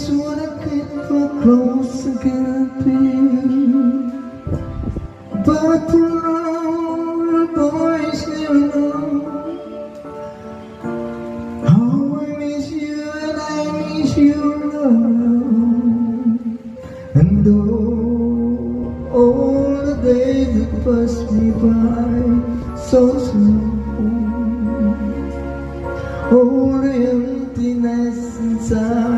just wanna get real close and get a feel. But the lonely boys never know how I miss you and I miss you, love. And though all the days that pass me by so slow, all the emptiness inside